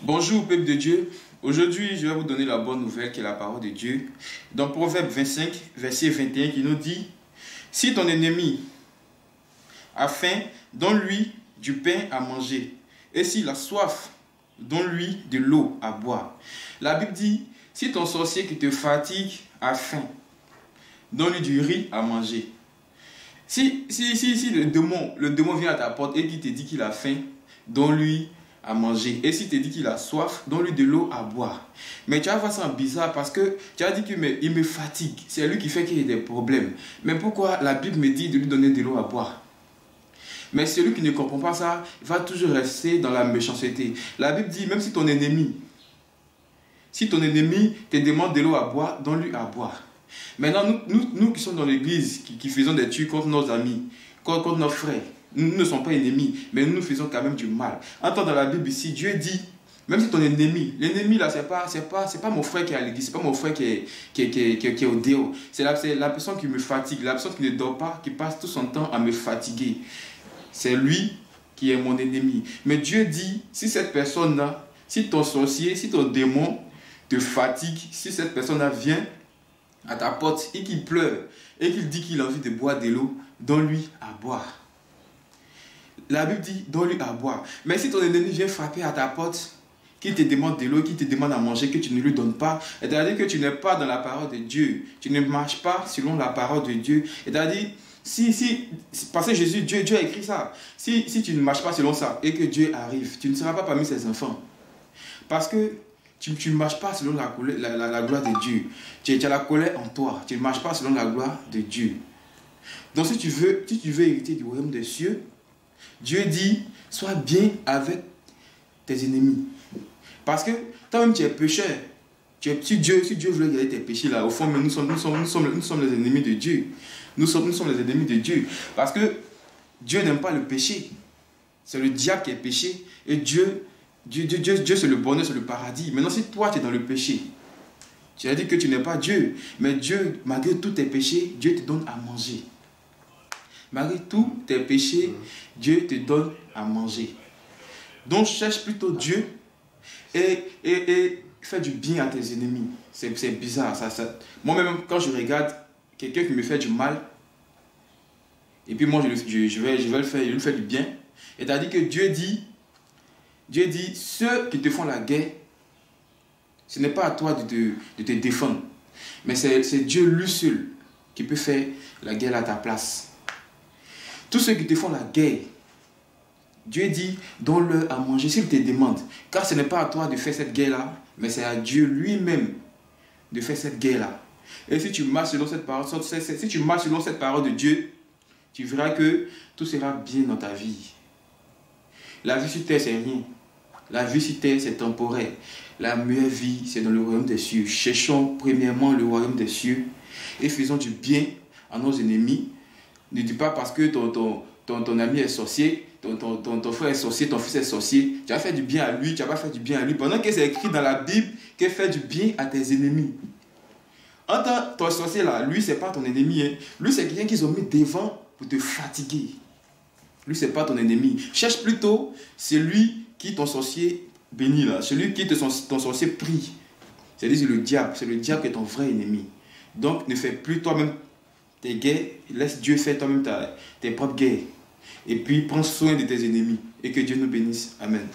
Bonjour peuple de Dieu, aujourd'hui je vais vous donner la bonne nouvelle qui est la parole de Dieu. Dans Proverbe 25, verset 21 qui nous dit: si ton ennemi a faim, donne-lui du pain à manger, et s'il a soif, donne-lui de l'eau à boire. La Bible dit: si ton sorcier qui te fatigue a faim, donne-lui du riz à manger. Si le démon vient à ta porte et qu'il te dit qu'il a faim, donne-lui à manger. Et s'il te dit qu'il a soif, donne-lui de l'eau à boire. Mais tu vas voir ça bizarre parce que tu as dit qu'il me fatigue. C'est lui qui fait qu'il y ait des problèmes. Mais pourquoi la Bible me dit de lui donner de l'eau à boire? Mais celui qui ne comprend pas ça, il va toujours rester dans la méchanceté. La Bible dit, même si ton ennemi te demande de l'eau à boire, donne-lui à boire. Maintenant, nous qui sommes dans l'église, qui faisons des trucs contre nos amis, contre nos frères, nous ne sommes pas ennemis, mais nous faisons quand même du mal. Entends dans la Bible ici, Dieu dit, même si ton ennemi, l'ennemi là, c'est pas mon frère qui est à l'église, c'est pas mon frère qui est au déo. C'est la personne qui me fatigue, la personne qui ne dort pas, qui passe tout son temps à me fatiguer. C'est lui qui est mon ennemi. Mais Dieu dit, si cette personne-là, si ton sorcier, si ton démon te fatigue, si cette personne-là vient à ta porte et qu'il pleure et qu'il dit qu'il a envie de boire de l'eau, donne-lui à boire. La Bible dit, donne-lui à boire. Mais si ton ennemi vient frapper à ta porte, qu'il te demande de l'eau, qu'il te demande à manger, que tu ne lui donnes pas, c'est-à-dire que tu n'es pas dans la parole de Dieu, tu ne marches pas selon la parole de Dieu, c'est-à-dire, parce que Dieu a écrit ça, si tu ne marches pas selon ça et que Dieu arrive, tu ne seras pas parmi ses enfants. Parce que tu ne marches pas selon la gloire de Dieu. Tu as la colère en toi. Tu ne marches pas selon la gloire de Dieu. Donc si tu veux hériter du royaume des cieux, Dieu dit, sois bien avec tes ennemis. Parce que toi-même tu es pécheur. Si Dieu voulait garder tes péchés là, au fond, mais nous sommes les ennemis de Dieu. Nous sommes les ennemis de Dieu. Parce que Dieu n'aime pas le péché. C'est le diable qui est péché. Et Dieu c'est le bonheur, c'est le paradis. Maintenant, si toi, tu es dans le péché, tu as dit que tu n'es pas Dieu. Mais Dieu, malgré tous tes péchés, Dieu te donne à manger. Malgré tous tes péchés, Dieu te donne à manger. Donc, cherche plutôt Dieu et fais du bien à tes ennemis. C'est bizarre. Moi-même, quand je regarde quelqu'un qui me fait du mal, et puis moi, je vais lui faire du bien, et c'est-à-dire que Dieu dit, ceux qui te font la guerre, ce n'est pas à toi de te défendre. Mais c'est Dieu lui seul qui peut faire la guerre à ta place. Tous ceux qui te font la guerre, Dieu dit, donne-leur à manger s'ils te demandent. Car ce n'est pas à toi de faire cette guerre-là, mais c'est à Dieu lui-même de faire cette guerre-là. Et si tu marches selon cette parole, de Dieu, tu verras que tout sera bien dans ta vie. La vie sur terre, c'est rien. La vie sur terre, c'est temporaire. La meilleure vie, c'est dans le royaume des cieux. Cherchons premièrement le royaume des cieux et faisons du bien à nos ennemis. Ne dis pas parce que ton ami est sorcier, ton frère est sorcier, ton fils est sorcier, tu vas faire du bien à lui, tu vas pas faire du bien à lui. Pendant que c'est écrit dans la Bible que fais du bien à tes ennemis. En tant que ton sorcier là, lui, c'est pas ton ennemi. Hein. Lui, c'est quelqu'un qu'ils ont mis devant pour te fatiguer. Lui, c'est pas ton ennemi. Cherche plutôt celui qui ton sorcier bénit là, celui qui ton sorcier prie. C'est-à-dire le diable. C'est le diable qui est ton vrai ennemi. Donc, ne fais plus toi-même tes guerres. Laisse Dieu faire toi-même tes propres guerres. Et puis, prends soin de tes ennemis. Et que Dieu nous bénisse. Amen.